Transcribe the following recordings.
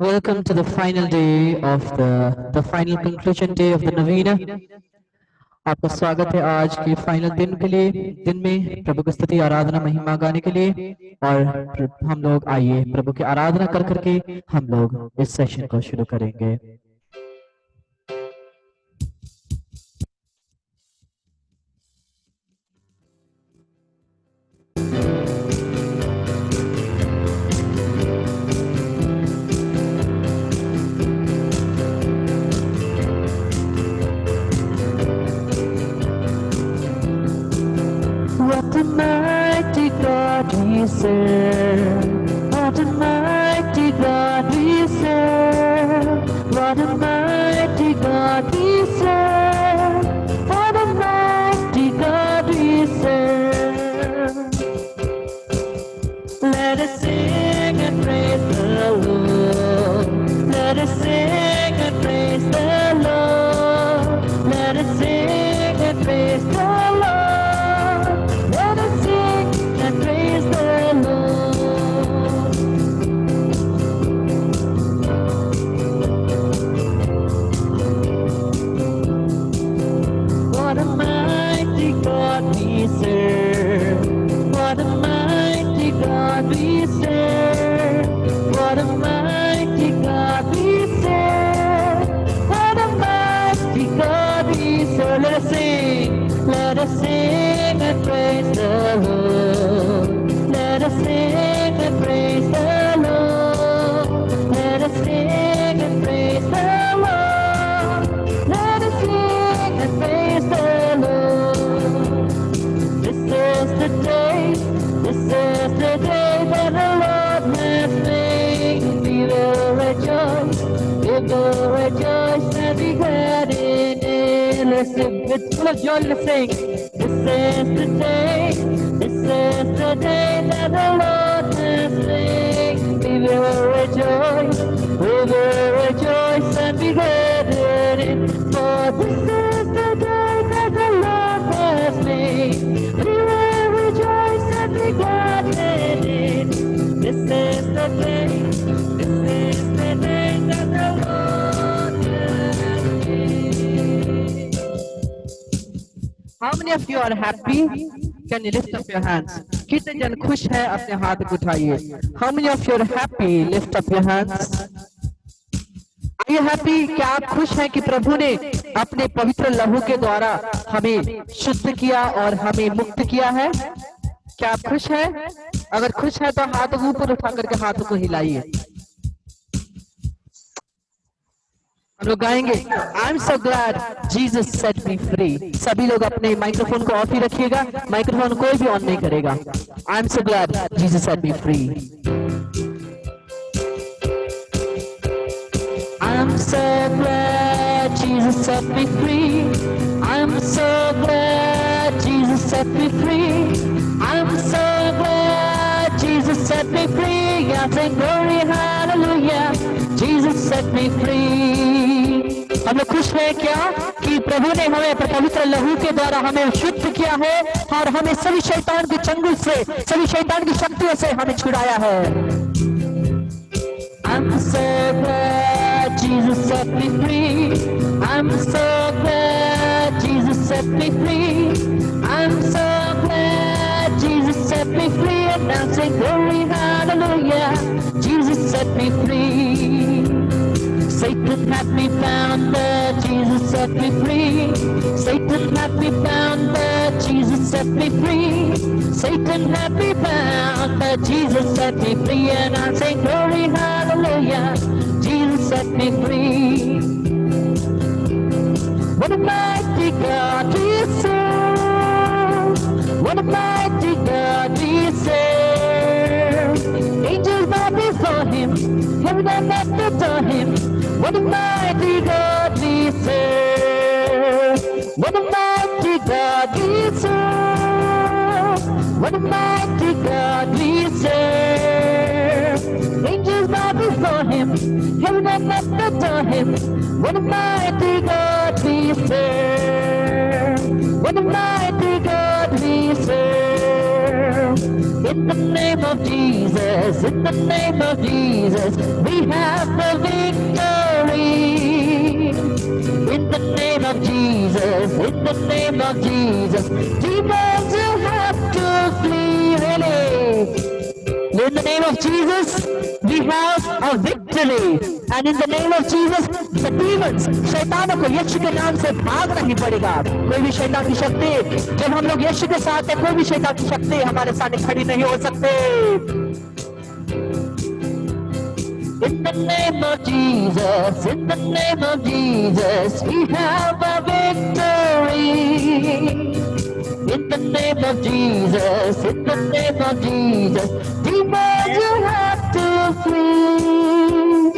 Welcome to the final day of the final conclusion day of the novena. आपका स्वागत है आज के फाइनल दिन में प्रभु की स्तुति आराधना महिमा गाने के लिए। और हम लोग आइए प्रभु की आराधना कर करके हम लोग इस सेशन को शुरू करेंगे। What a mighty God we serve. What a mighty God we serve. What a mighty God we serve. What a mighty God we serve. Let us sing and praise the Lord. Let us sing and praise the Lord. Let us sing and praise the Lord. What a mighty God we serve. What a mighty God we serve. What a mighty God we serve. What a mighty God we serve. Let us sing. Let us sing and praise the Lord. Let us sing and praise the Lord. Let us sing and praise the Lord. Let us sing and praise the Lord. This is the day that the Lord has made. We will rejoice and be glad in it. Let's sing with full of joy, let's sing. This is the day that the Lord has made. We will rejoice and be glad in it. For this is the day that the Lord has made. We will rejoice and be glad in it. This is the day that the Lord has made. How many of you are happy? Can you lift up your hands? कितने जन खुश हैं अपने हाथ उठाइए। How many of you are happy? Lift up your hands. Are you happy? क्या आप खुश हैं कि प्रभु ने अपने पवित्र लहू के द्वारा हमें शुद्ध किया और हमें मुक्त किया है? क्या आप खुश हैं? अगर खुश हैं तो हाथों को ऊपर उठा करके हाथों को हिलाइए। हम लोग गाएंगे I am so glad Jesus set me free. सभी लोग अपने माइक्रोफोन को ऑफ ही रखिएगा, माइक्रोफोन कोई भी ऑन नहीं करेगा। I am so glad Jesus set me free. I'm so glad Jesus set me free. I'm so glad Jesus set me free. I'm so glad Jesus set me free. I sing glory, hallelujah. Jesus set me free. हम लोग खुश हैं क्या कि प्रभु ने हमें पवित्र लहू के द्वारा हमें शुद्ध किया है और हमें सभी शैतान के चंगुल से, सभी शैतान की शक्तियों से हमें छुड़ाया है। I'm so glad Jesus set me free. I'm so glad Jesus set me free. I'm so glad Jesus set me free. And now say glory, hallelujah. Jesus set me free. Satan had me bound, but Jesus set me free. Satan had me bound, but Jesus set me free. Satan had me bound, but Jesus set me free. And I say glory, hallelujah. Jesus set me free. What a mighty God we serve. What a mighty God we serve. Angels bow before him, heaven and earth adore him. What a mighty God we serve. What a mighty God we serve. What a mighty God we serve. Angels bow before him, heaven and earth adore him. What a mighty God we serve. What a mighty God we serve. In In the name of Jesus, in the name of Jesus, we have the victory. In the name of Jesus, in the name of Jesus, demons you have to flee, really. In the name of Jesus, we have a victory. And in the name of Jesus, the demons, शैतानों को यीशु के नाम से भागना ही पड़ेगा. कोई भी शैतान की शक्ति, जब हम लोग यीशु के साथ हैं, कोई भी शैतान की शक्ति हमारे सामने खड़ी नहीं हो सकते. In the name of Jesus, in the name of Jesus, we have a victory. In the name of Jesus, in the name of Jesus, demons you have to flee.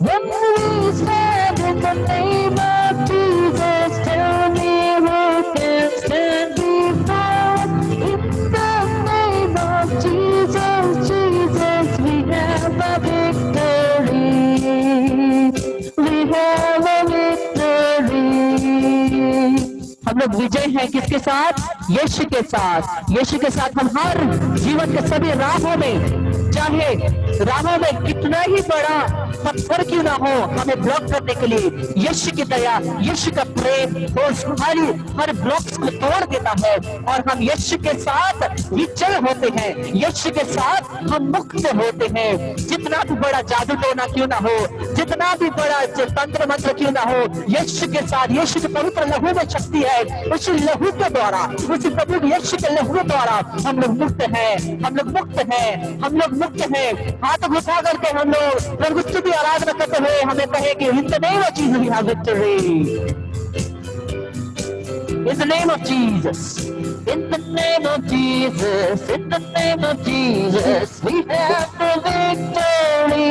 When we stand in the name of Jesus, tell me who can stand before us. In the name of Jesus, Jesus, we have a victory. We have a victory. हम लोग विजय हैं किसके साथ? यीशु के साथ. यीशु के साथ हम हर जीवन के सभी राहों में, चाहे राहों में कितना ही बड़ा पत्थर क्यों ना हो, हमें ब्लॉक करने के लिए यीशु की दया, यीशु का प्रेम वो हर ब्लॉक्स को तोड़ देता है और हम यीशु के साथ विजय होते हैं. यीशु के साथ हम मुक्त होते हैं. जितना भी बड़ा जादू टोना क्यों ना हो, जितना भी बड़ा तंत्र मंत्र क्यों ना हो, यीशु के साथ, यीशु के पवित्र लहू में शक्ति है. उस लहू के द्वारा, उस प्रभु यीशु के लहू द्वारा हम लोग मुक्त हैं. हम लोग मुक्त हैं. हम लोग मुक्त हैं. हाथ उठा करके हम लोग प्रभु स्तुति आराधना करते हुए हमें कहे कि in the name of Jesus we have victory. In the name of Jesus, in the name of Jesus, in the name of Jesus, we have the victory.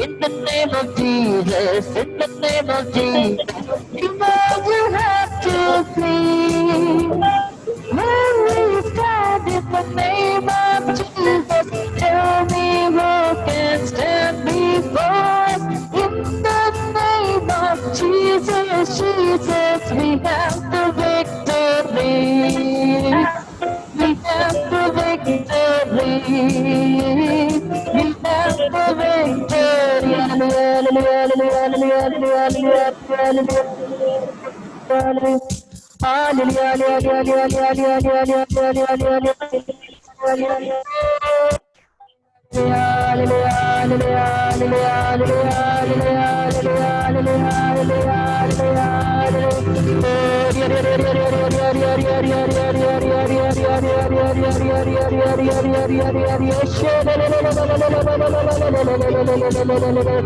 In the name of Jesus, in the name of Jesus, demons you have to flee. When we stand in the name of Jesus, tell me who can stand before us. In the name of Jesus, Jesus, we have the victory. We have the victory. We have the victory.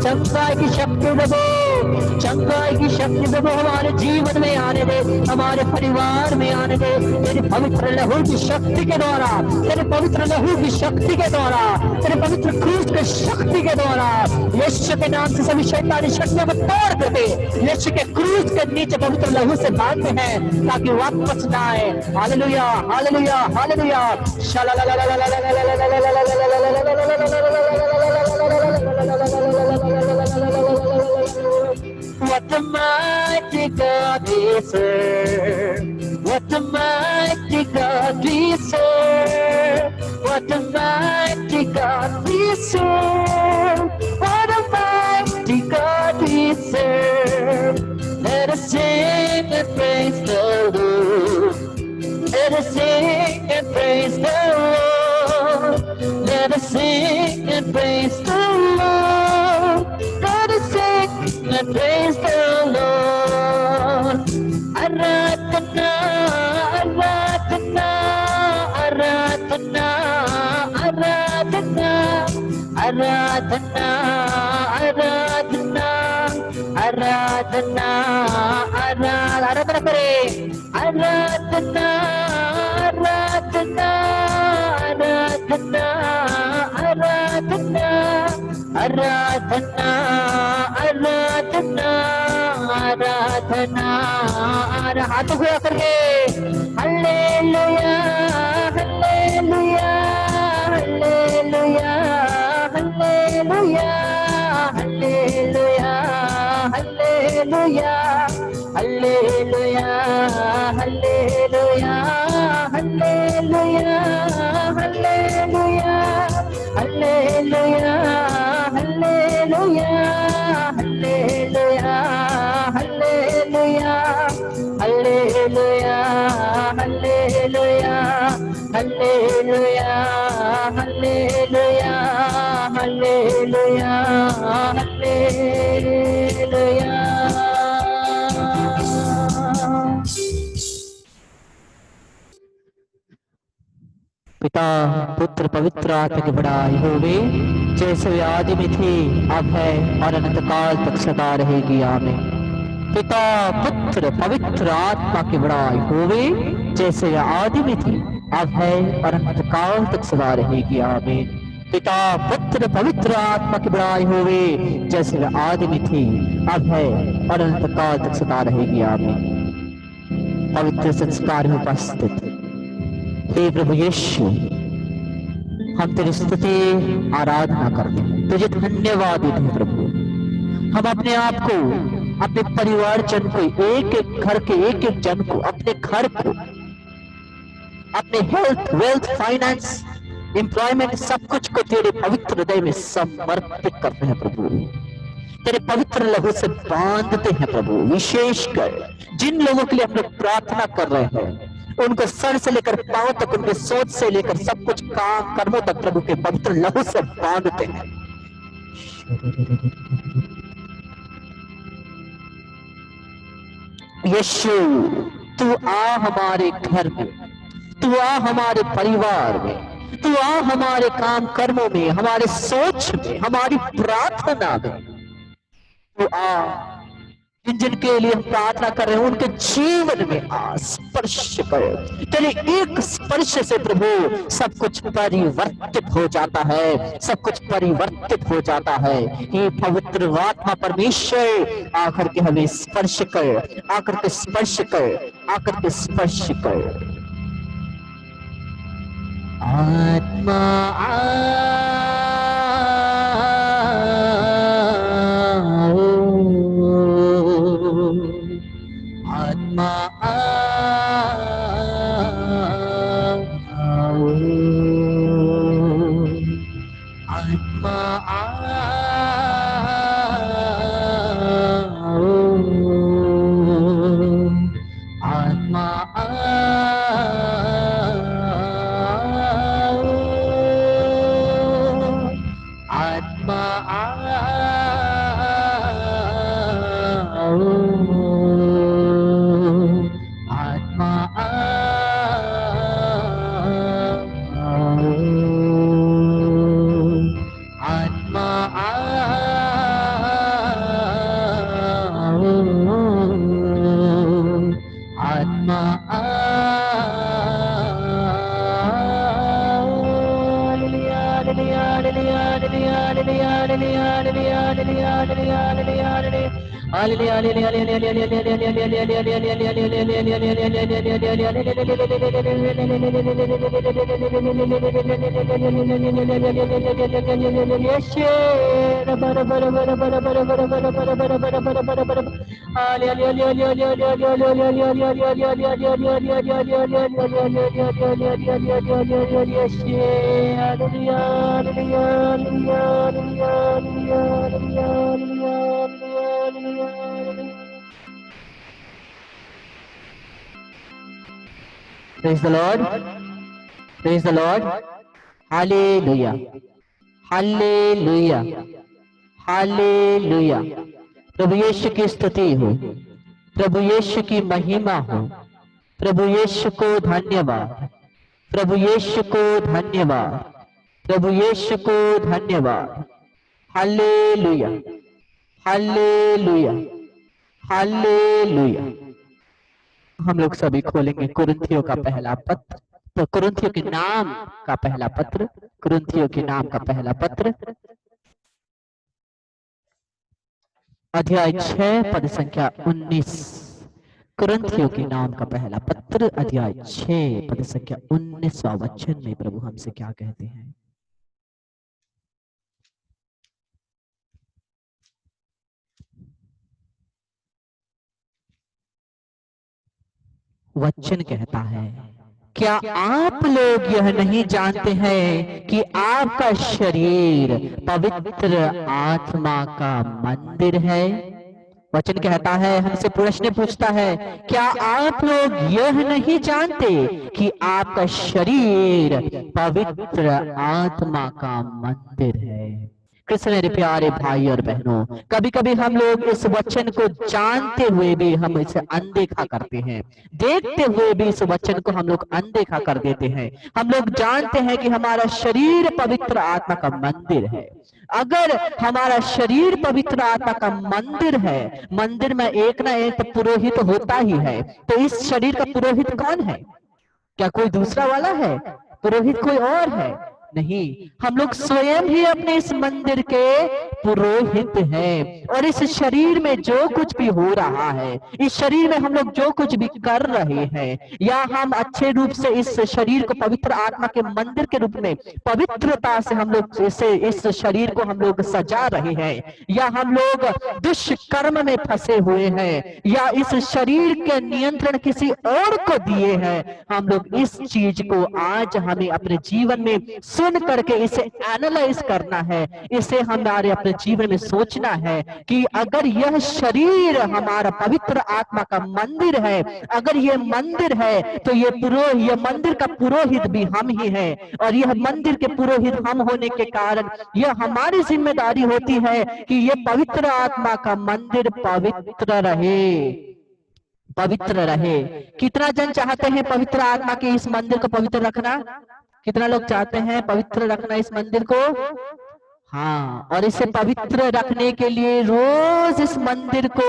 चंगाई की शक्ति दबो, चंगाई की शक्ति दबो हमारे जीवन में आने दे, हमारे परिवार में आने दे. तेरे पवित्र लहू की शक्ति के द्वारा, तेरे पवित्र लहू की शक्ति के द्वारा, तेरे पवित्र क्रूस की शक्ति के द्वारा यीशु के नाम से सभी शैतानी शक्तियों को तोड़ देते. यीशु के क्रूस के नीचे पवित्र लहू से बांधते हैं ताकि वापस ना आए. Hallelujah, hallelujah, hallelujah. What a mighty God we serve. What a mighty God we serve. What a mighty God we serve. What a mighty God we serve. Let us sing and praise the Lord. Let us sing and praise the Lord. Let us sing and praise the Lord. Let us sing and praise the Lord. Aradhana, Aradhana, Aradhana, Aradhana, Aradhana, Aradhana, Aradhana, Aradhana करे. Aradhana, Aradhana, Aradhana, Aradhana, Aradhana, Aradhana, Aradhana. हाथों को करके Hallelujah, Hallelujah, Hallelujah, Hallelujah, Hallelujah, Hallelujah, Hallelujah, Hallelujah, Hallelujah, hallelujah hallelujah hallelujah hallelujah hallelujah hallelujah hallelujah hallelujah hallelujah hallelujah. पिता पुत्र पवित्र आत्मा की बड़ाई होवे, जैसे वे आदि में थी अब है और अनंत काल तक सदा रहेगी आमीन। पिता पुत्र पवित्र आत्मा की बड़ाई होवे, जैसे वे आदि में थी अब है और अनंत काल तक सदा रहेगी आमीन। पिता पुत्र पवित्र आत्मा की बड़ाई होवे, जैसे वे आदि में थी अब है और अनंत काल तक सदा रहेगी आमीन। पवित्र संस्कार में उपस्थित हे प्रभु यीशु, हम तेरी स्तुति आराधना करते हैं, तुझे धन्यवाद देते हैं प्रभु। हम अपने आप को, अपने परिवार जन को, एक एक घर के एक एक जन को, अपने घर को, अपने हेल्थ वेल्थ फाइनेंस एम्प्लॉयमेंट सब कुछ को तेरे पवित्र हृदय में समर्पित करते हैं प्रभु। तेरे पवित्र लहू से बांधते हैं प्रभु। विशेषकर जिन लोगों के लिए हम लोग प्रार्थना कर रहे हैं, उनको सर से लेकर पांव तक, उनके सोच से लेकर सब कुछ काम कर्मों तक प्रभु के पवित्र लहू से बांधते हैं। यीशु, तू आ हमारे घर में, तू आ हमारे परिवार में, तू आ हमारे काम कर्मों में, हमारे सोच में, हमारी प्रार्थना में। तू आ जिन जिनके लिए हम प्रार्थना कर रहे हैं उनके जीवन में आ स्पर्श कर। तेरे एक स्पर्श से प्रभु सब कुछ परिवर्तित हो जाता है, सब कुछ परिवर्तित हो जाता है। हे पवित्र आत्मा परमेश्वर, आकर के हमें स्पर्श कर, आकर के स्पर्श कर, आकर के स्पर्श कर। आत्मा आत्मा आत्मा आत्मा आत्मा Praise the Lord. Praise the Lord. Hallelujah. Hallelujah. Hallelujah. प्रभु यीशु की स्तुति हो, प्रभु यीशु की महिमा हो, प्रभु यीशु को धन्यवाद, प्रभु यीशु को धन्यवाद, प्रभु यीशु को धन्यवाद। Hallelujah hallelujah hallelujah. हम लोग सभी खोलेंगे कुरिन्थियों का पहला पत्र। तो कुरिन्थियों के नाम का पहला पत्र, कुरिन्थियों के नाम का पहला पत्र, अध्याय 6 पद संख्या 19। कुरिन्थियों के नाम का पहला पत्र अध्याय 6 पद संख्या 19वां वचन में प्रभु हमसे क्या कहते हैं। वचन कहता है क्या आप लोग यह नहीं जानते हैं कि आपका शरीर पवित्र आत्मा का मंदिर है? वचन कहता है, हमसे प्रश्न पूछता है, क्या आप लोग यह नहीं जानते कि आपका शरीर पवित्र आत्मा का मंदिर है? कृष्ण मेरे प्यारे भाई और बहनों, कभी कभी हम लोग इस वचन को जानते हुए भी हम इसे अनदेखा करते हैं, देखते हुए भी इस वचन को हम लोग अनदेखा कर देते हैं। हम लोग जानते हैं कि हमारा शरीर पवित्र आत्मा का मंदिर है। अगर हमारा शरीर पवित्र आत्मा का मंदिर है, मंदिर में एक ना एक पुरोहित होता ही है, तो इस शरीर का पुरोहित कौन है? क्या कोई दूसरा वाला है? पुरोहित कोई और है? नहीं, हम लोग स्वयं ही अपने इस मंदिर के पुरोहित हैं। और इस शरीर में जो कुछ भी हो रहा है, इस शरीर में हम लोग जो कुछ भी कर रहे हैं, या हम अच्छे रूप से इस शरीर को पवित्र आत्मा के मंदिर के रूप में पवित्रता से हम लोग इस शरीर को हम लोग सजा रहे हैं, या हम लोग दुष्कर्म में फंसे हुए हैं, या इस शरीर के नियंत्रण किसी और को दिए हैं, हम लोग इस चीज को आज हमें अपने जीवन में सुन करके इसे एनालाइज करना है, इसे हमारे अपने जीवन में सोचना है कि अगर यह शरीर हमारा पवित्र आत्मा का मंदिर है, अगर यह मंदिर है, तो यह मंदिर का पुरोहित भी हम ही है। और यह मंदिर के पुरोहित हम होने के कारण यह हमारी जिम्मेदारी होती है कि यह पवित्र आत्मा का मंदिर पवित्र रहे, पवित्र रहे। कितना जन चाहते हैं पवित्र आत्मा के इस मंदिर को पवित्र रखना? कितना लोग चाहते हैं पवित्र रखना इस मंदिर को? हाँ, और इसे पवित्र रखने के लिए रोज इस मंदिर को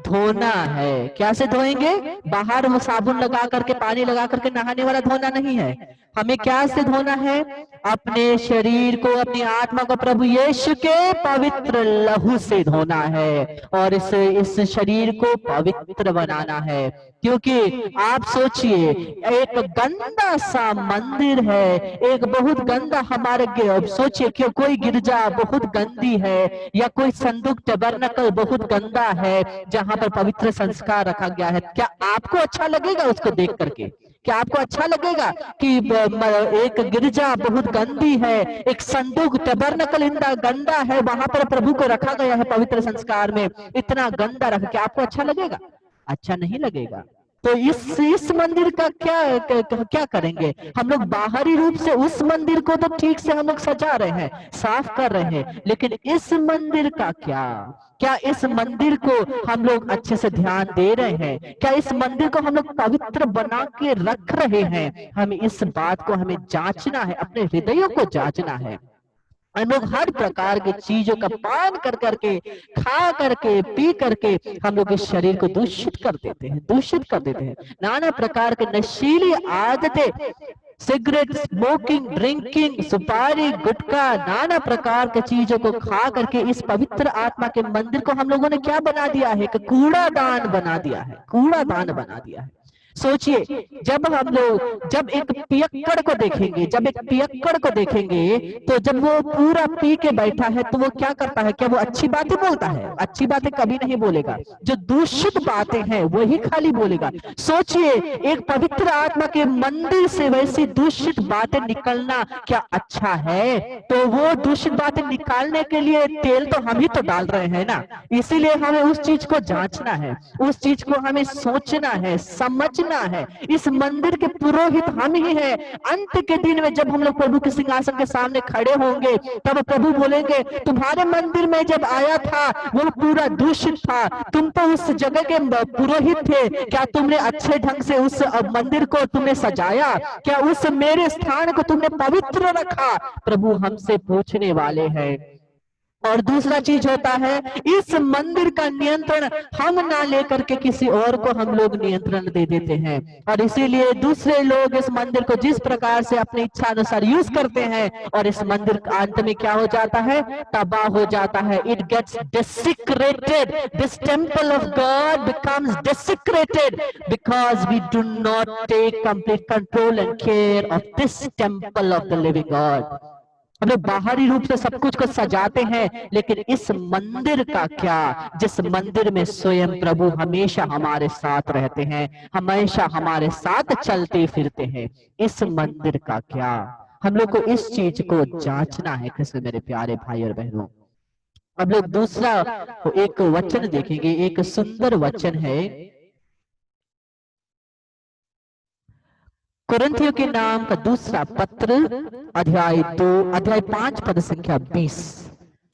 धोना है। क्या से धोएंगे? बाहर वो साबुन लगा करके, पानी लगा करके नहाने वाला धोना नहीं है। हमें क्या से धोना है? अपने शरीर को, अपनी आत्मा को प्रभु यीशु के पवित्र लहू से धोना है, और इस शरीर को पवित्र बनाना है। क्योंकि आप सोचिए, एक गंदा सा मंदिर है, एक बहुत गंदा हमारे, सोचिए कि कोई गिरजा बहुत गंदी है, या कोई संदूक टबरनकल बहुत गंदा है जहां पर पवित्र संस्कार रखा गया है। क्या आपको अच्छा लगेगा उसको देख करके? क्या आपको अच्छा लगेगा कि एक गिरजा बहुत गंदी है, एक संदूक टबरनकल इंदा गंदा है, वहां पर प्रभु को रखा गया है पवित्र संस्कार में, इतना गंदा रख के आपको अच्छा लगेगा? अच्छा नहीं लगेगा। तो इस मंदिर का क्या करेंगे हम लोग? बाहरी रूप से उस मंदिर को तो ठीक से हम लोग सजा रहे हैं, साफ कर रहे हैं, लेकिन इस मंदिर का क्या इस मंदिर को हम लोग अच्छे से ध्यान दे रहे हैं? क्या इस मंदिर को हम लोग पवित्र बना के रख रहे हैं? हमें इस बात को हमें जांचना है, अपने हृदयों को जांचना है। हम लोग हर प्रकार की चीजों का पान कर करके, खा करके, पी करके हम लोग इस शरीर को दूषित कर देते हैं, दूषित कर देते हैं। नाना प्रकार के नशीली आदतें, सिगरेट, स्मोकिंग, ड्रिंकिंग, सुपारी, गुटखा, नाना प्रकार के चीजों को खा करके इस पवित्र आत्मा के मंदिर को हम लोगों ने क्या बना दिया है? कि कूड़ादान बना दिया है, कूड़ादान बना दिया है। सोचिए, जब एक पियक्कड़ को देखेंगे, जब एक पियक्कड़ को देखेंगे, तो जब वो पूरा पी के बैठा है तो वो क्या करता है? क्या वो अच्छी बातें बोलता है? अच्छी बातें कभी नहीं बोलेगा, जो दूषित बातें हैं वही खाली बोलेगा। सोचिए, एक पवित्र आत्मा के मंदिर से वैसी दूषित बातें निकलना क्या अच्छा है? तो वो दूषित बातें निकालने के लिए तेल तो हम ही तो डाल रहे हैं ना, इसीलिए हमें उस चीज को जांचना है, उस चीज को हमें सोचना है, समझना है। इस मंदिर के पुरोहित हम ही हैं। अंत के दिन में जब हम लोग प्रभु के सिंहासन के सामने खड़े होंगे, तब प्रभु बोलेंगे, तुम्हारे मंदिर में जब आया था वो पूरा दूषित था, तुम तो उस जगह के पुरोहित थे, क्या तुमने अच्छे ढंग से उस मंदिर को तुमने सजाया? क्या उस मेरे स्थान को तुमने पवित्र रखा? प्रभु हमसे पूछने वाले हैं। और दूसरा चीज होता है, इस मंदिर का नियंत्रण हम ना लेकर के किसी और को हम लोग नियंत्रण दे देते हैं, और इसीलिए दूसरे लोग इस मंदिर को जिस प्रकार से अपनी इच्छा अनुसार यूज करते हैं, और इस मंदिर का अंत में क्या हो जाता है? तबाह हो जाता है। It gets desecrated. This temple of God becomes desecrated because we do not take complete control and care of this temple of the living God. हम लोग बाहरी रूप से सब कुछ को सजाते हैं, लेकिन इस मंदिर का क्या, जिस मंदिर में स्वयं प्रभु हमेशा हमारे साथ रहते हैं, हमेशा हमारे साथ चलते फिरते हैं, इस मंदिर का क्या। हम लोग को इस चीज को जांचना है कृष्ण मेरे प्यारे भाई और बहनों। हम लोग दूसरा एक वचन देखेंगे, एक सुंदर वचन है कुरिन्थियों के नाम का दूसरा पत्र, अध्याय 5 पद संख्या 20।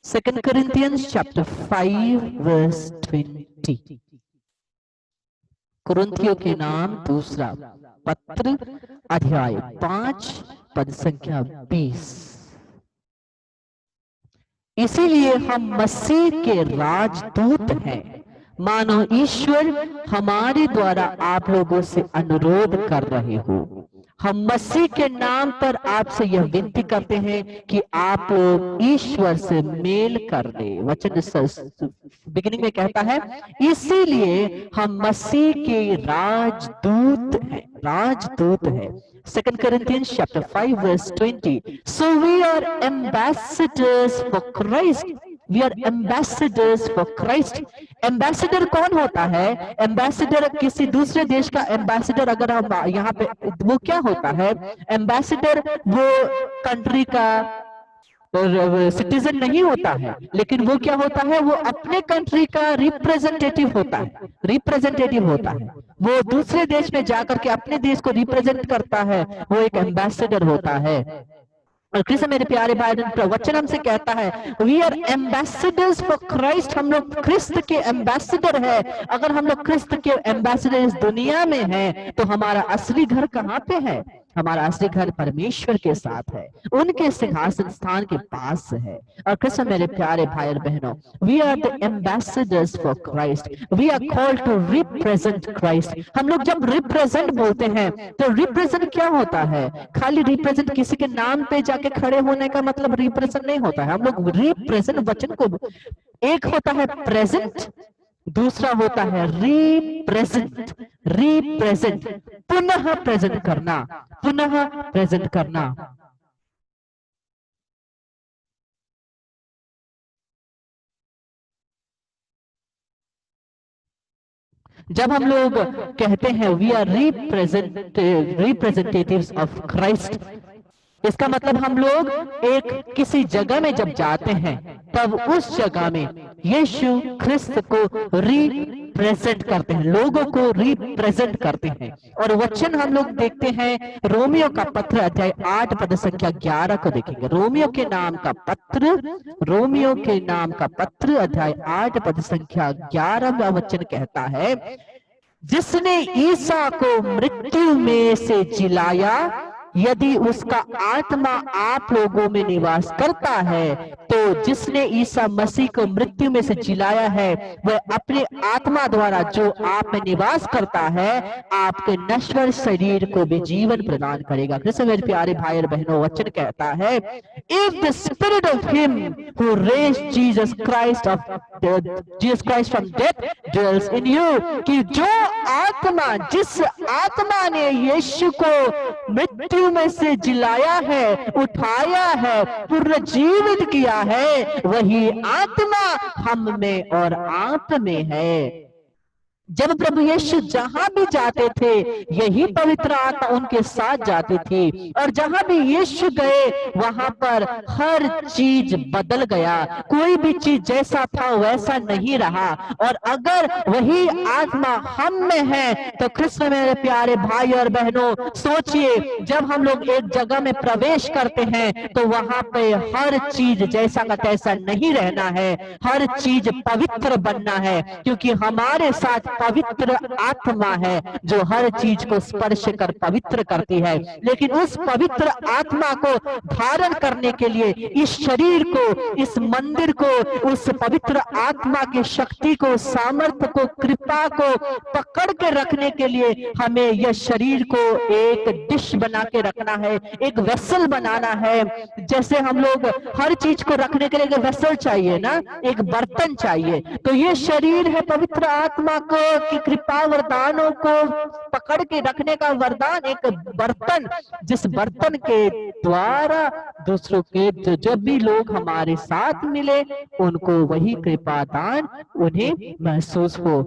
2 Corinthians chapter 5 verse 20। कुरिन्थियों के नाम दूसरा पत्र, अध्याय 5 पद संख्या 20। इसीलिए हम मसीह के राजदूत हैं, मानो ईश्वर हमारे द्वारा आप लोगों से अनुरोध कर रहे हो। हम मसीह के नाम पर आपसे यह विनती करते हैं कि आप लोग ईश्वर से मेल कर ले। वचन बिगिनिंग में कहता है, इसीलिए हम मसीह के राजदूत हैं, राजदूत हैं। 2 Corinthians chapter 5 verse 20। So we are ambassadors for Christ। We are ambassadors for Christ। Ambassador कौन होता है? एम्बेसडर किसी दूसरे देश का एम्बेसडर, अगर हम यहाँ पे, वो क्या होता है? एम्बेसडर वो कंट्री का सिटीजन नहीं होता है, लेकिन वो क्या होता है? वो अपने कंट्री का रिप्रेजेंटेटिव होता है, रिप्रेजेंटेटिव होता है। वो दूसरे देश में जाकर के अपने देश को रिप्रेजेंट करता है, वो एक एम्बेसडर होता है। और कृष्ण मेरे प्यारे भाई वचन हमसे कहता है, we are ambassadors for Christ. हम लोग क्रिस्त के एम्बेसडर है। अगर हम लोग क्रिस्त के एम्बेसडर इस दुनिया में हैं, तो हमारा असली घर कहाँ पे है? हमारा असली घर परमेश्वर के साथ है, उनके सिंहासन स्थान के पास है। और कृष्ण मेरे प्यारे भाई और बहनों, we are the ambassadors for Christ. We are called to represent Christ. हम लोग जब रिप्रेजेंट बोलते हैं, तो रिप्रेजेंट क्या होता है? खाली रिप्रेजेंट किसी के नाम पे जाके खड़े होने का मतलब रिप्रेजेंट नहीं होता है। हम लोग रिप्रेजेंट वचन को, एक होता है प्रेजेंट, दूसरा होता है रिप्रेजेंट। रिप्रेजेंट पुनः प्रेजेंट करना, पुनः प्रेजेंट करना। जब हम लोग कहते हैं we are representatives of Christ, इसका मतलब हम लोग एक किसी जगह में जब जाते हैं, तब उस जगह में यीशु ख्रिस्त को रिप्रेजेंट करते हैं, लोगों को रिप्रेजेंट करते हैं। और वचन हम लोग देखते हैं रोमियो का पत्र अध्याय 8 पद संख्या 11 को देखेंगे। रोमियो के नाम का पत्र, रोमियो के नाम का पत्र अध्याय 8 पद संख्या 11 वचन कहता है, जिसने ईसा को मृत्यु में से जिलाया, यदि उसका आत्मा आप लोगों में निवास करता है, तो जिसने ईसा मसीह को मृत्यु में से जिलाया है, वह अपने आत्मा द्वारा जो आप में निवास करता है, आपके नश्वर शरीर को भी जीवन प्रदान करेगा। कृष्ण मेरे प्यारे भाई और बहनों, वचन कहता है, if the spirit of him who raised Jesus Christ from death dwells in you, कि जो आत्मा, जिस आत्मा ने यीशु को मृत्यु में से जिलाया है, उठाया है, पुनर्जीवित किया है, वही आत्मा हम में और आप में है। जब प्रभु यीशु जहां भी जाते थे, यही पवित्र आत्मा उनके साथ जाती थी। और जहां भी यीशु गए, वहां पर हर चीज बदल गया, कोई भी चीज जैसा था वैसा नहीं रहा। और अगर वही आत्मा हम में है, तो कृष्ण मेरे प्यारे भाई और बहनों, सोचिए, जब हम लोग एक जगह में प्रवेश करते हैं, तो वहां पे हर चीज जैसा का तैसा नहीं रहना है, हर चीज पवित्र बनना है, क्योंकि हमारे साथ पवित्र आत्मा है जो हर चीज को स्पर्श कर पवित्र करती है। लेकिन उस पवित्र आत्मा को धारण करने के लिए इस शरीर को, इस मंदिर को, उस पवित्र आत्मा की शक्ति को, सामर्थ्य को, कृपा को पकड़ के रखने के लिए हमें यह शरीर को एक डिश बना के रखना है, एक वेसल बनाना है। जैसे हम लोग हर चीज को रखने के लिए एक वेसल चाहिए ना, एक बर्तन चाहिए, तो ये शरीर है पवित्र आत्मा को की कृपा वरदानों को पकड़ के रखने का वरदान, एक बर्तन, जिस बर्तन के द्वारा दूसरों के जब भी लोग हमारे साथ मिले उनको वही कृपा दान उन्हें महसूस हो।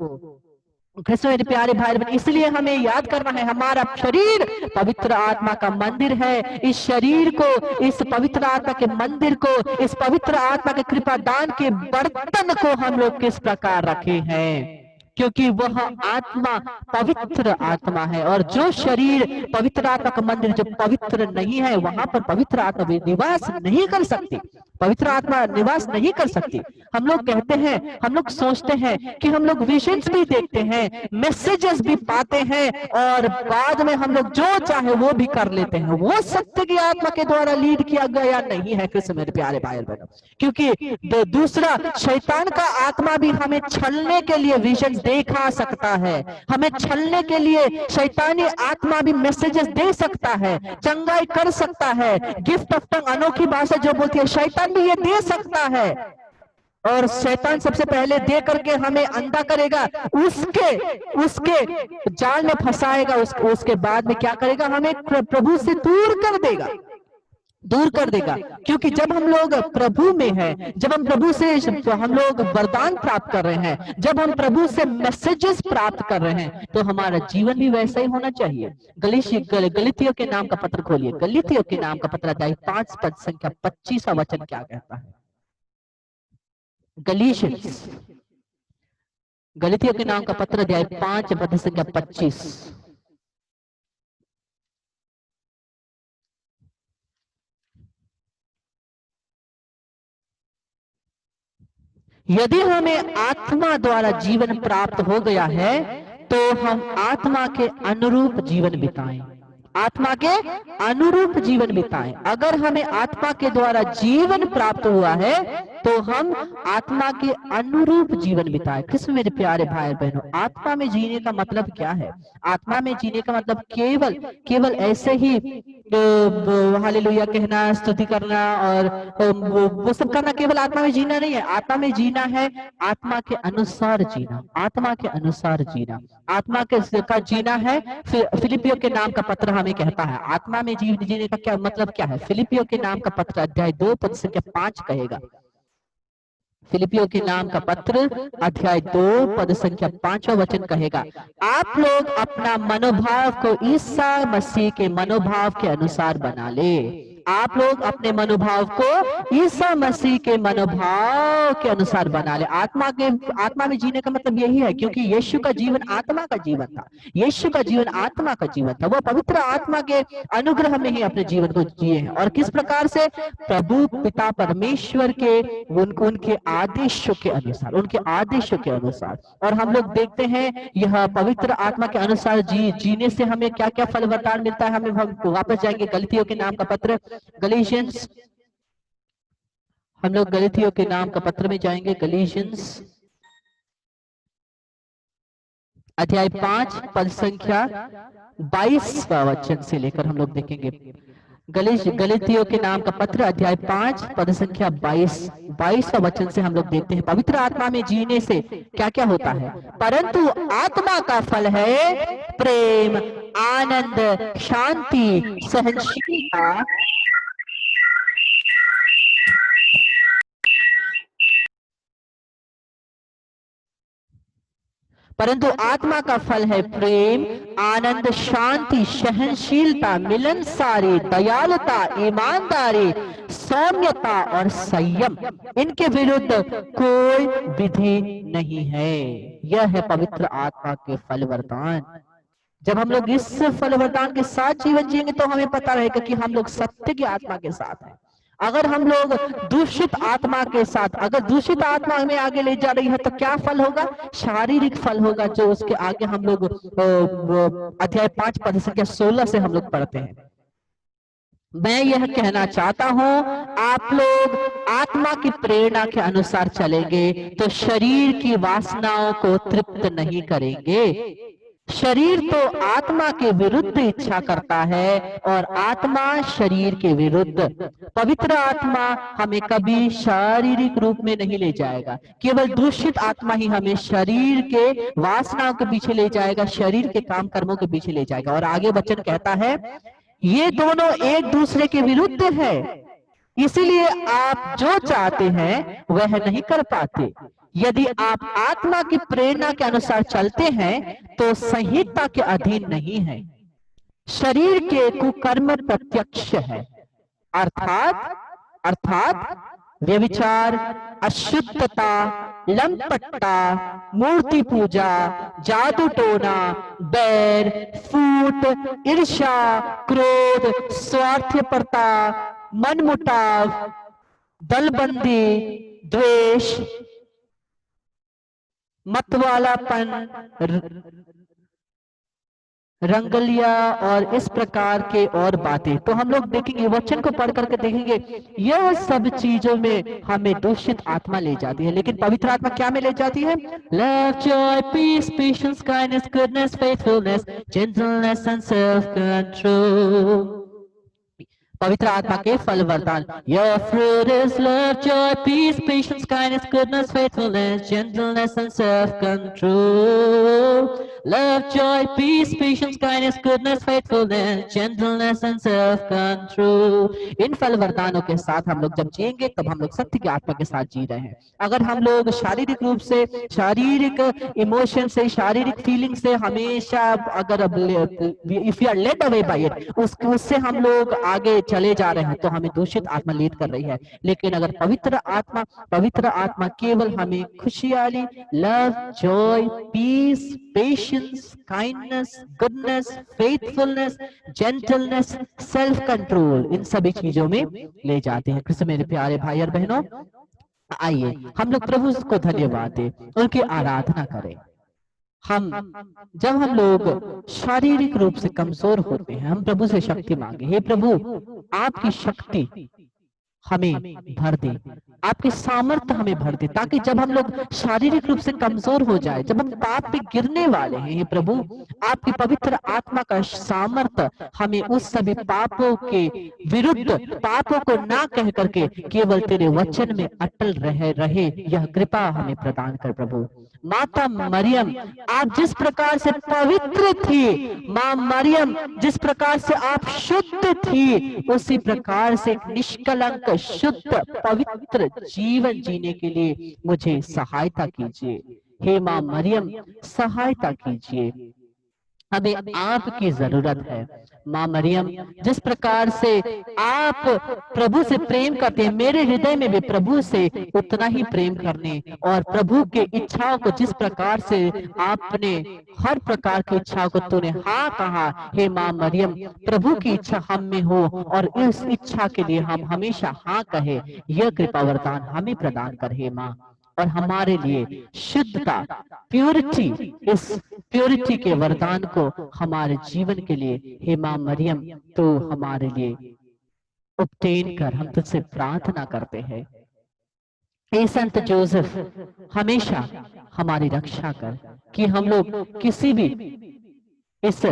कृष्ण मेरे प्यारे भाई बहन, इसलिए हमें याद करना है हमारा शरीर पवित्र आत्मा का मंदिर है। इस शरीर को, इस पवित्र आत्मा के मंदिर को, इस पवित्र आत्मा के कृपा दान के बर्तन को हम लोग किस प्रकार रखे हैं, क्योंकि वह आत्मा पवित्र आत्मा है। और जो शरीर पवित्र आत्मा का मंदिर जो पवित्र नहीं है, वहां पर पवित्र आत्मा निवास नहीं कर सकती, पवित्र आत्मा निवास नहीं कर सकती। हम लोग कहते हैं, हम लोग सोचते हैं कि हम लोग विजन्स भी देखते हैं, मैसेजेस भी पाते हैं, और बाद में हम लोग जो चाहे वो भी कर लेते हैं। वो सत्य की आत्मा के द्वारा लीड किया गया नहीं है कृष्ण मेरे प्यारे भाई बहनों, क्योंकि दूसरा शैतान का आत्मा भी हमें छलने के लिए विजन देखा सकता है, हमें छलने के लिए शैतानी आत्मा भी मैसेजेस दे सकता है, चंगाई कर सकता है, गिफ्ट ऑफ टंग अनोखी भाषा जो बोलती है, शैतान भी ये दे सकता है। और शैतान सबसे पहले दे करके हमें अंधा करेगा, उसके जाल में फंसाएगा, उसके बाद में क्या करेगा, हमें प्रभु से दूर कर देगा। क्योंकि जब हम लोग प्रभु में हैं, जब हम प्रभु से हम लोग वरदान प्राप्त कर रहे हैं, जब हम प्रभु से मैसेजेस प्राप्त कर रहे हैं, तो हमारा जीवन भी वैसा ही होना चाहिए। गलीतियों के नाम का पत्र खोलिए, गलीतियों के नाम का पत्र अध्याय 5 पद संख्या 25 वचन क्या कहता है। गलीतियों के नाम का पत्र अध्याय 5 पद संख्या 25। यदि हमें आत्मा द्वारा जीवन प्राप्त हो गया है तो हम आत्मा के अनुरूप जीवन बिताएं, आत्मा के अनुरूप जीवन बिताएं। अगर हमें आत्मा के द्वारा जीवन प्राप्त हुआ है तो हम आत्मा के अनुरूप जीवन बिताएं। कृष्ण मेरे प्यारे भाई बहनों, आत्मा में जीने का मतलब क्या है? आत्मा में जीने का मतलब केवल ऐसे ही हालेलुया कहना, स्तुति करना और वो सब करना केवल आत्मा में जीना नहीं है। आत्मा में जीना है आत्मा के अनुसार जीना, आत्मा के अनुसार जीना, आत्मा के का जीना है। फिलिपियों के नाम का पत्र हमें कहता है आत्मा में जीने का क्या मतलब क्या है। फिलिपियों के नाम का पत्र अध्याय 2 पद संख्या 5 कहेगा। फिलिपियों के नाम का पत्र अध्याय 2 पद संख्या 5 वचन कहेगा, आप लोग अपना मनोभाव को ईसा मसीह के मनोभाव के अनुसार बना ले। आप लोग अपने मनोभाव को ईसा मसीह के मनोभाव के अनुसार बना ले। आत्मा में जीने का मतलब यही है, क्योंकि यीशु का जीवन आत्मा का जीवन था, यीशु का जीवन आत्मा का जीवन था। वो पवित्र आत्मा के अनुग्रह में ही अपने जीवन को जिए हैं। और किस प्रकार से? प्रभु पिता परमेश्वर के उनके आदेशों के अनुसार, उनके आदेशों के अनुसार। और हम लोग देखते हैं यह पवित्र आत्मा के अनुसार जीने से हमें क्या क्या फल वरदान मिलता है। हमें वापस जाएंगे गलतियों के नाम का पत्र, गलीशियंस, हम लोग गलतियों के नाम का पत्र में जाएंगे। गलीशियंस अध्याय 5 पद संख्या 22 वचन से लेकर हम लोग देखेंगे। गलतियों के नाम का पत्र अध्याय 5 पद संख्या 22 वचन से हम लोग देखते हैं पवित्र आत्मा में जीने से क्या क्या होता है। परंतु आत्मा का फल है प्रेम, आनंद, शांति, सहनशीलता, परंतु आत्मा का फल है प्रेम, आनंद, शांति, सहनशीलता, मिलनसारी, दयालुता, ईमानदारी, सौम्यता और संयम। इनके विरुद्ध कोई विधि नहीं है। यह है पवित्र आत्मा के फल वरदान। जब हम लोग इस फल वरदान के साथ जीवन जिएंगे तो हमें पता रहेगा कि हम लोग सत्य की आत्मा के साथ हैं। अगर हम लोग दूषित आत्मा के साथ, अगर दूषित आत्मा हमें आगे ले जा रही है तो क्या फल होगा? शारीरिक फल होगा, जो उसके आगे हम लोग अध्याय 5 पद संख्या 16 से हम लोग पढ़ते हैं। मैं यह कहना चाहता हूं, आप लोग आत्मा की प्रेरणा के अनुसार चलेंगे तो शरीर की वासनाओं को तृप्त नहीं करेंगे। शरीर तो आत्मा के विरुद्ध इच्छा करता है और आत्मा शरीर के विरुद्ध। पवित्र आत्मा हमें कभी शारीरिक रूप में नहीं ले जाएगा, केवल दूषित आत्मा ही हमें शरीर के वासनाओं के पीछे ले जाएगा, शरीर के काम कर्मों के पीछे ले जाएगा। और आगे वचन कहता है ये दोनों एक दूसरे के विरुद्ध है, इसीलिए आप जो चाहते हैं वह नहीं कर पाते। यदि आप आत्मा की प्रेरणा के अनुसार चलते हैं तो संहिता के अधीन नहीं है। शरीर के कुकर्म प्रत्यक्ष है, अर्थात अर्थात व्यभिचार, अशुद्धता, लंपटता, मूर्ति पूजा, जादू टोना, बैर, फूट, ईर्ष्या, क्रोध, स्वार्थपरता, मनमुटाव, दलबंदी, द्वेष, मतवालापन, रंगलिया और इस प्रकार के और बातें। तो हम लोग देखेंगे, वचन को पढ़ करके देखेंगे, यह सब चीजों में हमें दूषित आत्मा ले जाती है। लेकिन पवित्र आत्मा क्या में ले जाती है? Love, joy, peace, patience, kindness, goodness, faithfulness, gentleness and self control. पवित्र आत्मा के फल वरदान, your fruit is love, joy, peace, patience, kindness, goodness, faithfulness, gentleness and self control. Love, joy, peace, patience, kindness, goodness, faithfulness, gentleness and self control. इन फल वरदानों के साथ हम लोग जब जिएंगे तब हम लोग सत्य की आत्मा के साथ जी रहे हैं। अगर हम लोग शारीरिक रूप से, शारीरिक इमोशन से, शारीरिक फीलिंग से हमेशा अगर if you are led away by it, उससे हम लोग आगे चले जा रहे हैं तो हमें दूषित आत्मा लीड कर रही है। लेकिन अगर पवित्र आत्मा केवल हमें खुशहाली, love, joy, peace, patience, kindness, goodness, faithfulness, gentleness, self control, इन सभी चीजों में ले जाते हैं। कृष्ण मेरे प्यारे भाई और बहनों, आइए हम लोग प्रभु को धन्यवाद दें, उनकी आराधना करें। जब हम लोग शारीरिक रूप से कमजोर होते हैं, हम प्रभु से शक्ति मांगे, हे प्रभु आपकी शक्ति हमें भर दे, आपके सामर्थ्य हमें भर दे, ताकि जब हम लोग शारीरिक रूप से कमजोर हो जाए, जब हम पाप पे गिरने वाले हैं, हे प्रभु आपकी पवित्र आत्मा का सामर्थ्य हमें उस सभी पापों के विरुद्ध, पापों को ना कह करके केवल तेरे वचन में अटल रहे यह कृपा हमें प्रदान कर। प्रभु माता मरियम, आप जिस प्रकार से पवित्र थी, मां मरियम जिस प्रकार से आप शुद्ध थी, उसी प्रकार से निष्कलंक, शुद्ध, पवित्र जीवन जीने के लिए मुझे सहायता कीजिए। हे मां मरियम सहायता कीजिए, हमें आपकी जरूरत है। मां मरियम जिस प्रकार से आप प्रभु से प्रेम करते हैं, मेरे हृदय में भी प्रभु से उतना ही प्रेम करने और प्रभु के इच्छाओं को जिस प्रकार से आपने हर प्रकार की इच्छाओं को तूने हाँ कहा, हे मां मरियम प्रभु की इच्छा हम में हो और इस इच्छा के लिए हम हमेशा हाँ कहे, यह कृपा वरदान हमें प्रदान कर हे मां। और हमारे लिए शुद्धता, प्योरिटी, इस प्योरिटी के वरदान को हमारे जीवन के लिए हे मां मरियम तो हमारे लिए obtain कर हम तुझसे प्रार्थना करते हैं। हे संत जोसेफ हमेशा हमारी रक्षा कर कि हम लोग किसी भी इस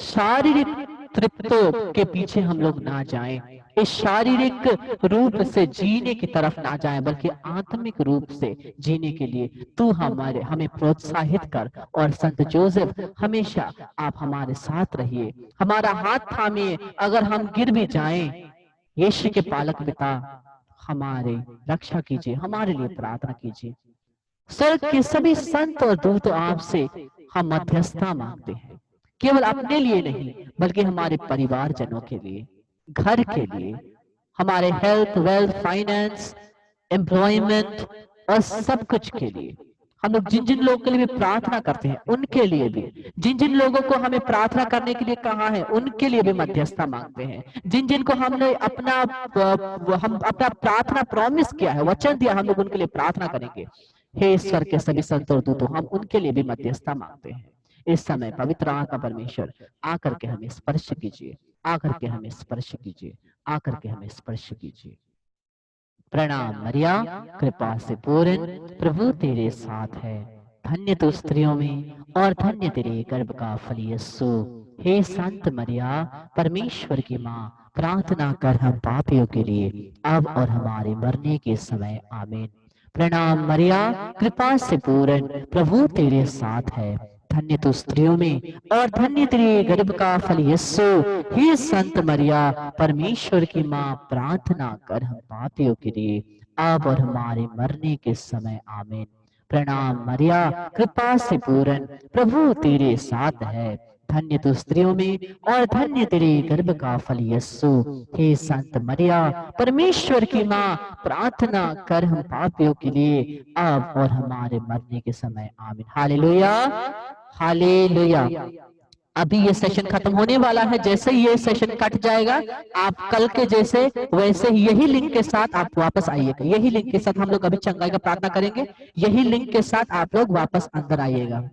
शारीरिक तृप्तों के पीछे हम लोग ना जाएं, इस शारीरिक रूप से जीने की तरफ ना जाएं, बल्कि आत्मिक रूप से जीने के लिए तू हमें प्रोत्साहित कर। और संत जोसेफ हमेशा आप हमारे साथ रहिए, हमारा हाथ थामिए, अगर हम गिर भी जाएं, यीशु के पालक पिता हमारे रक्षा कीजिए, हमारे लिए प्रार्थना कीजिए। स्वर्ग के सभी संत और दूत आपसे हम मध्यस्थता मांगते हैं, केवल अपने लिए नहीं बल्कि हमारे परिवारजनों के लिए, घर के लिए, हमारे हेल्थ, वेल्थ, फाइनेंस, एम्प्लॉयमेंट और सब कुछ के लिए। हम लोग जिन जिन लोगों के लिए भी प्रार्थना करते हैं उनके लिए भी, जिन जिन लोगों को हमें प्रार्थना करने के लिए कहा है उनके लिए भी मध्यस्थता मांगते हैं। जिन जिन को हमने अपना प्रार्थना प्रॉमिस किया है, वचन दिया, हम लोग उनके लिए प्रार्थना करेंगे। हे ईश्वर के सभी संत और दूतों, हम उनके लिए भी मध्यस्थता मांगते हैं। इस समय पवित्र आत्मा परमेश्वर आकर के हमें स्पर्श कीजिए, आकर के हमें स्पर्श कीजिए, आकर के हमें स्पर्श कीजिए। प्रणाम मरिया, कृपा से पूर्ण, प्रभु तेरे साथ है, धन्य तू स्त्रियों में और धन्य तेरे गर्भ का फल यीशु। हे संत मरिया, परमेश्वर की माँ, प्रार्थना कर हम पापियों के लिए, अब और हमारे मरने के समय, आमीन। प्रणाम मरिया, कृपा से पूर्ण, प्रभु तेरे साथ है। धन्य तू स्त्रियों में और धन्य तेरे गर्भ का फल यीशु। हे संत मरिया, परमेश्वर की माँ, प्रार्थना कर हम पापियों के लिए, अब और हमारे मरने के समय, आमीन। प्रणाम मरिया, कृपा से पूर्ण, प्रभु तेरे साथ है। धन्य तू स्त्रियों में और धन्य तेरे गर्भ का फल यीशु। हे संत मरिया, परमेश्वर की माँ, प्रार्थना कर हम पापियों के लिए, अब और हमारे मरने के समय, आमीन। Hallelujah, hallelujah. अभी ये सेशन खत्म होने वाला है, जैसे ही ये सेशन कट जाएगा, आप कल के जैसे वैसे ही यही लिंक के साथ आप वापस आइएगा। यही लिंक के साथ हम लोग अभी चंगाई का प्रार्थना करेंगे, यही लिंक के साथ आप लोग वापस अंदर आइएगा।